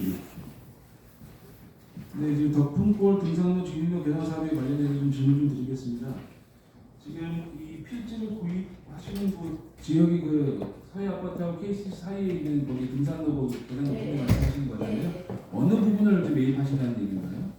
주십시오. 네, 지금 덕풍골 등산로 주민도 개선 사업에 관련해서 좀 질문 좀 드리겠습니다. 지금 이 필지를 구입하시는 지역이 그 서해 아파트하고 KC 사이에 있는 거기 등산로 계단 높은 거 말씀하시는 거잖아요. 어느 부분을 좀 매입하신다는 얘기인가요?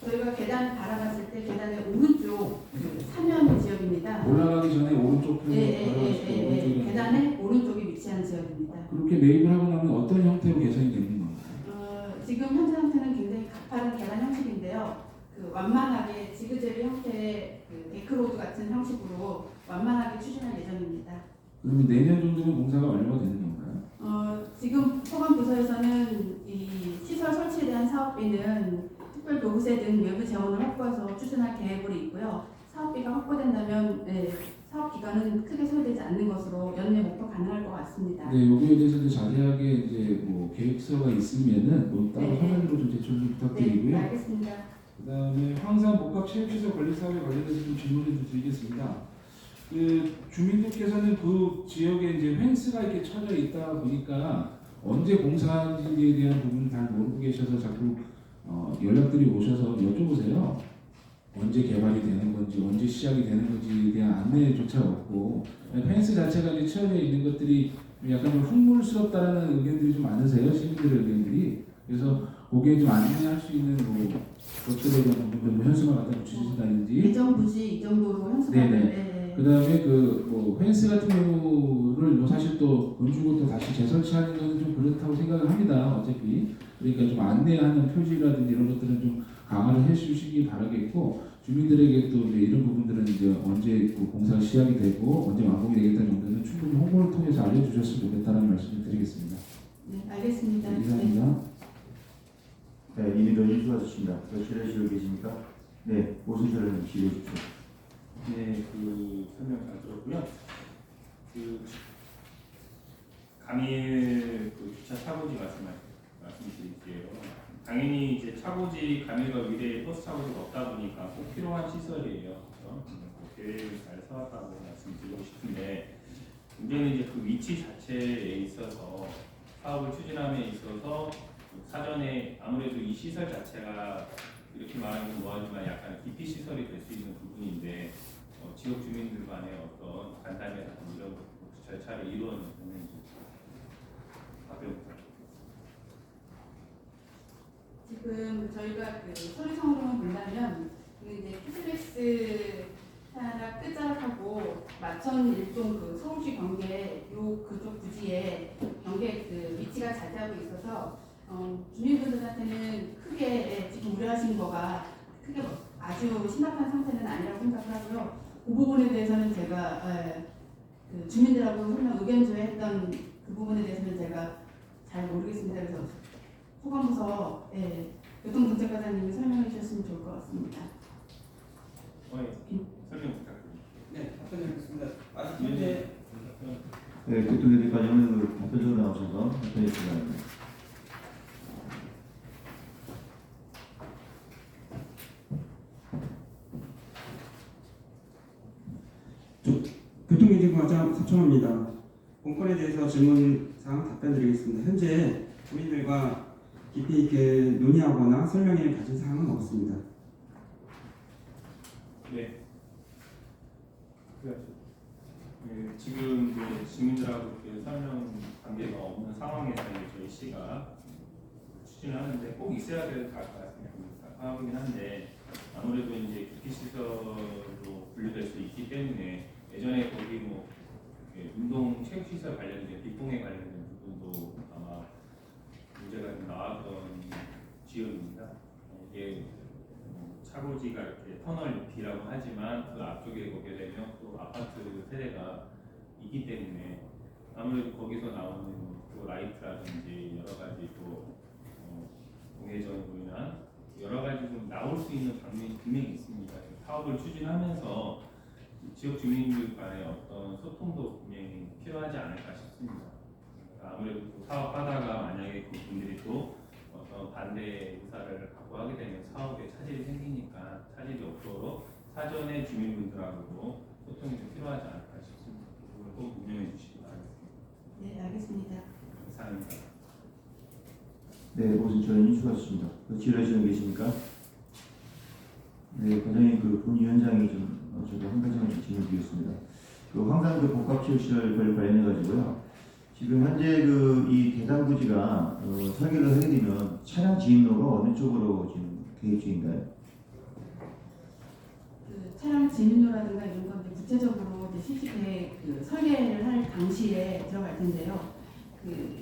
저희가 계단 바라봤을 때 계단의 오른쪽 그 사면 지역입니다. 올라가기 전에 오른쪽 편으로 걸어가시고 오른쪽에 계단의 오른쪽에 위치한 지역입니다. 그렇게 매입을 하고 나면 어떤 형태로 개선이 되는 건가요? 지금 현재 상태는 굉장히 가파른 계단 형식인데요. 그 완만하게 지그재그 형태의 그 데크로드 같은 형식으로 완만하게 추진할 예정입니다. 그러면 내년 정도면 공사가 완료가 되는 건가요? 지금 소방부서에서는 이 시설 설치에 대한 사업비는 특별도구세 등 외부 재원을 확보해서 추진할 계획으로 있고요. 사업비가 확보된다면 사업 기간은 크게 소요되지 않는 것으로 연내 목표 가능할 것 같습니다. 네, 여기에 대해서도 자세하게 이제 뭐 계획서가 있으면은 뭐 따로 화면으로 좀 제출 좀 부탁드리고요. 네, 알겠습니다. 그다음에 황산 복합 체육시설 관리 사업에 관련해서 좀 질문을 좀 드리겠습니다. 그 주민들께서는 그 지역에 이제 펜스가 이렇게 쳐져 있다 보니까 언제 공사한지에 대한 부분을 잘 모르고 계셔서 자꾸 연락들이 오셔서 여쭤보세요. 언제 개발이 되는 건지, 언제 시작이 되는 건지에 대한 안내조차 없고 펜스 자체가 이제 쳐져 있는 것들이 약간 좀 흉물스럽다라는 의견들이 좀 많으세요, 시민들의 의견들이. 그래서 거기에 좀 안내할 수 있는 뭐 것들에 대한 부분들 뭐 현수막 갖다 붙이신다든지 예정 부지 이 정도로 현수막을 그다음에 그 펜스 같은 경우를 뭐 사실 또 돈 주고 또 다시 재설치하는 것은 좀 그렇다고 생각을 합니다. 어차피 그러니까 좀 안내하는 표지라든지 이런 것들은 좀 강화를 해주시기 바라겠고 주민들에게 또 이제 이런 부분들은 이제 언제 그 공사가 시작이 되고 언제 완공이 되겠다 정도는 충분히 홍보를 통해서 알려주셨으면 좋겠다는 말씀을 드리겠습니다. 네, 알겠습니다. 이상입니다. 네, 이민도 수고하셨습니다. 실례하시고 계십니까? 네, 오순철을 지휘해 주십시오. 네, 그 설명 잘 들었고요. 그 감일 그 주차 차고지 말씀드릴게요. 당연히 이제 차고지 감일과 위례 버스 차고지가 없다 보니까 꼭 필요한 시설이에요. 그렇죠? 그 계획을 잘 세웠다고 말씀드리고 싶은데 문제는 이제 그 위치 자체에 있어서 사업을 추진함에 있어서 사전에 아무래도 이 시설 자체가 이렇게 말하면 뭐하지만 약간 기피 시설이 될 수 있는 부분인데 지역 주민들 간의 어떤 간담회나 이런 절차를 이루어냈는지 답변 부탁드립니다. 지금 저희가 그 서류상으로만 본다면 이제 큐플렉스 하나 끝자락하고 마천 일동 그 서울시 경계 요 그쪽 부지에 경계 그 위치가 자제하고 있어서 주민분들한테는 크게 지금 우려하신 거가 크게 아주 심각한 상태는 아니라고 생각을 하고요. 그 부분에 대해서는 제가 그 주민들하고 설명 의견 조회했던 그 부분에 대해서는 제가 잘 모르겠습니다. 그래서 소방부서 교통정책과장님이 설명해 주셨으면 좋을 것 같습니다. 설명 부탁드립니다. 네, 답변드리겠습니다. 아직 현재 네, 교통계획과장은 답변적으로 나오셔서 답변해 주시기 바랍니다. 교통계획과장 서청호입니다. 본건에 대해서 질문사항 답변드리겠습니다. 현재 주민들과 깊이 있게 논의하거나 설명에 가진 사항은 없습니다. 네. 지금 이제 주민들하고 이렇게 설명 관계가 없는 상황에서 이제 저희 시가 추진을 하는데 꼭 있어야 될 것 같습니다. 상황이긴 한데 아무래도 이제 기피시설로 분류될 수 있기 때문에 예전에 거기 뭐 운동 체육시설 관련된 빅봉에 관련된 부분도 아마 문제가 좀 나왔던 지역입니다. 이게 차고지가 이렇게 터널 높이라고 하지만 그 앞쪽에 보게 되면 또 아파트 세대가 있기 때문에 아무래도 거기서 나오는 또 라이트라든지 여러 가지 또 공회전으로 인한 여러 가지 좀 나올 수 있는 방면이 분명히 있습니다. 사업을 추진하면서 지역 주민들 간의 어떤 소통도 분명히 필요하지 않을까 싶습니다. 아무래도 또 사업하다가 만약에 그 분들이 또 어떤 반대 의사를 갖고 하게 되면 사업에 차질이 생기니까 차질이 없도록 사전에 주민분들하고도 소통이 좀 필요하지 않을까 싶습니다. 그걸 꼭 유념해 주시기 바라겠습니다. 네, 알겠습니다. 감사합니다. 네, 오순철님 수고하셨습니다. 질의하시는 계십니까? 네, 과장님 본위원장이 저도 한 가지만 좀 질문드리겠습니다. 황산도 복합체육시설 관련해 가지고요. 지금 현재 이 대담부지가 설계를 하게 되면 차량 진입로가 어느 쪽으로 지금 계획 중인가요? 그 차량 진입로라든가 이런 건 이제 구체적으로 이제 실시 계획 설계를 할 당시에 들어갈 텐데요.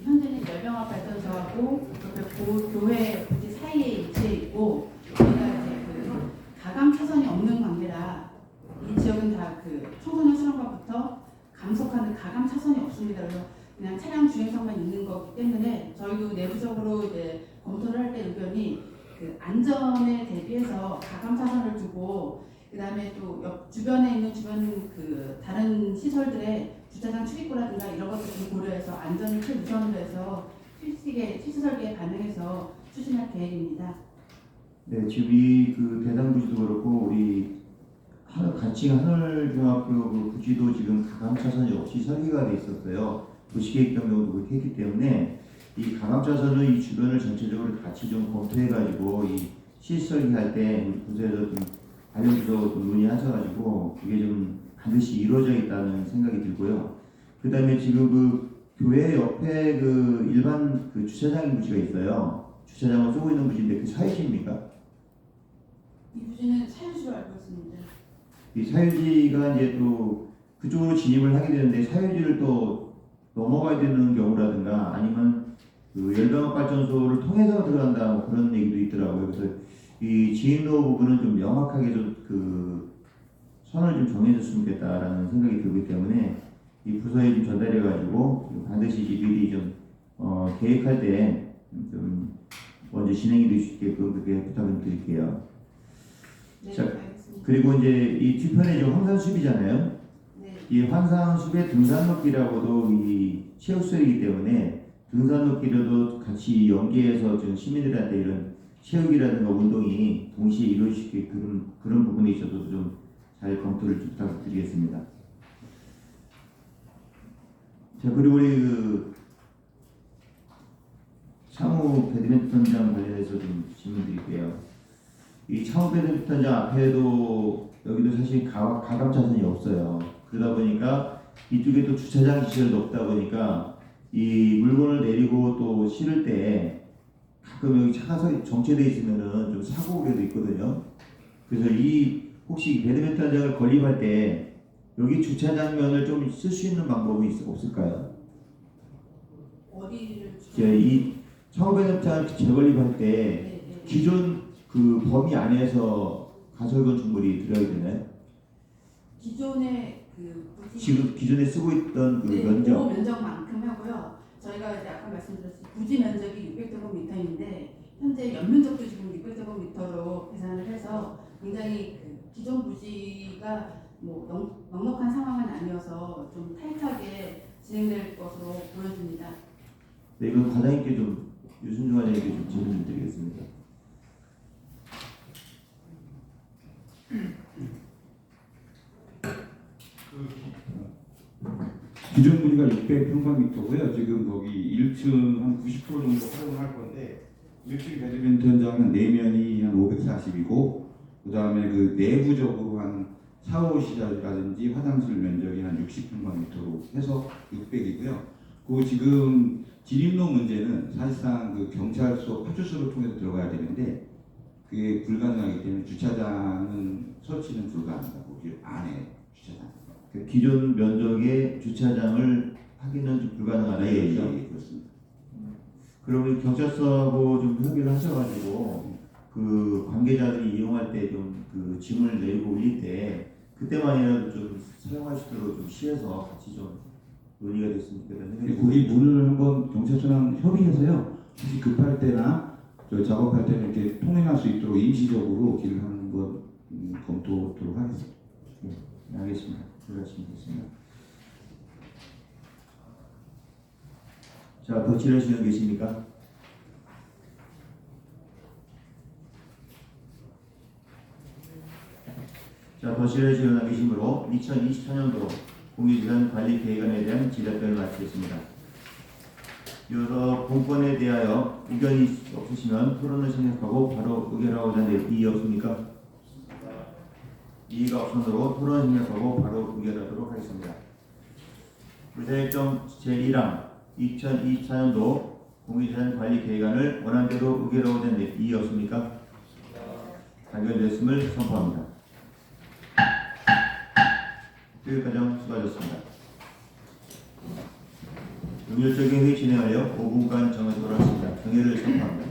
현재는 열병합 발전소하고 옆에 교회 부지 사이에 위치해 있고 저희가 이제 가감 차선이 없는 관계라 이 지역은 다 청소년 수련관부터 감속하는 가감 차선이 없습니다. 그래서 그냥 차량 주행선만 있는 거기 때문에 저희도 내부적으로 이제 검토를 할 때 의견이 안전에 대비해서 가감 차선을 두고 그다음에 또 옆 주변에 있는 다른 시설들의 주차장 출입구라든가 이런 것들 좀 고려해서 안전을 최우선으로 해서 실시 설계에 반영해서 추진할 계획입니다. 네, 지금 이 대담부지도 그렇고 우리 간칭 하늘중학교 부지도 지금 가감 차선이 없이 설계가 돼 있었어요. 도시계획 변경도 그렇게 했기 때문에 이 가감 차선은 이 주변을 전체적으로 같이 좀 검토해가지고 이 시설 설계할 때 우리 부서에서 좀 관련부서 좀 논의하셔가지고 그게 좀 반드시 이루어져 있다는 생각이 들고요. 그 다음에 지금 교회 옆에 일반 주차장 부지가 있어요. 주차장을 쓰고 있는 부지인데 사유지입니까? 이 부지는 사유지로 알고 있습니다. 이 사유지가 이제 또 그쪽으로 진입을 하게 되는데 사유지를 또 넘어가야 되는 경우라든가 아니면 열병합 발전소를 통해서 들어간다 뭐 그런 얘기도 있더라고요. 그래서 이 진입로 부분은 좀 명확하게 좀 선을 좀 정해줬으면 좋겠다라는 생각이 들기 때문에 이 부서에 좀 전달해가지고 반드시 미리 좀 계획할 때 좀 먼저 진행이 될 수 있게끔 그렇게 부탁을 드릴게요. 네, 자, 알겠습니다. 그리고 이제 이 뒤편에 지금 황산숲이잖아요. 네. 이 황산숲의 등산로길하고도 이 체육시설이기 때문에 등산로길에도 같이 연계해서 좀 시민들한테 이런 체육이라든가 운동이 동시에 이루어질 수 있게 그런 부분에 있어서도 좀 잘 검토를 좀 부탁드리겠습니다. 자, 그리고 우리 창우 배드민턴장 관련해서 좀 질문 드릴게요. 이 창우 배드민턴장 앞에도 여기도 사실 가감 차선이 없어요. 그러다 보니까 이쪽에 또 주차장 시설도 없다 보니까 이 물건을 내리고 또 실을 때 가끔 여기 차가 정체되어 있으면은 좀 사고 우려도 있거든요. 그래서 혹시 배드민턴장을 건립할 때 여기 주차장면을 좀 쓸 수 있는 방법이 없을까요? 어디를 이 창우 배드민턴 재건립할 때 네. 기존 범위 안에서 가설 건축물이 들어야 되나요? 기존의 부지 지금 기존에 쓰고 있던 네, 면적. 그 면적만큼 하고요. 저희가 이제 아까 말씀드렸듯이 부지 면적이 600제곱미터인데 현재 연면적도 지금 600제곱미터로 계산을 해서 굉장히 기존 부지가 뭐 넉넉한 상황은 아니어서 좀 타이트하게 진행될 것으로 보여집니다. 네, 이건 과장님께 유승준 과장님께 좀 질문 드리겠습니다. 기존 부지가 600평방미터고요. 지금 거기 1층 한 90% 정도 활용을 할 건데 1층 배드민턴장은 내면이 한 540이고 그 다음에 내부적으로 한 샤워시설이라든지 화장실 면적이 한 60평방미터로 해서 600이고요. 그 지금 진입로 문제는 사실상 경찰서 파출소를 통해서 들어가야 되는데 그게 불가능하기 때문에 주차장은 설치는 불가능하고 안에 주차장. 기존 면적의 주차장을 하기는 좀 불가능하다. 예, 그렇습니다. 그러면 경찰서하고 좀 협의를 하셔가지고 관계자들이 이용할 때 좀 짐을 내리고 올릴 때 그때만이라도 좀 사용할 수 있도록 좀 시에서 같이 좀 논의가 됐으면 좋겠다는 생각이 우리 문을 한번 경찰서랑 협의해서요. 혹시 급할 때나 작업할 때는 이렇게 통행할 수 있도록 임시적으로 길을 한번 검토하도록 하겠습니다. 네, 알겠습니다. 들어가시겠습니다. 자, 더 질의하시는 계십니까? 자, 더 질의하시는 계심으로 2024년도 공유지간 관리 계획안에 대한 질의답변을 마치겠습니다. 이어서 본건에 대하여 의견이 없으시면 토론을 생략하고 바로 의결하고자 하는데 이의 없습니까? 이의가 없으므로 토론을 생략하고 바로 의결하도록 하겠습니다. 불사일정 제1항 2024년도 공유자산관리계획안을 원안대로 의결하고자 하는데 이의 없습니까? 가결됐음을 선포합니다. 교육과정 수고하셨습니다. 능률적인 회의 진행하여 5분간 정해도록 하겠습니다. 정회를 선포합니다.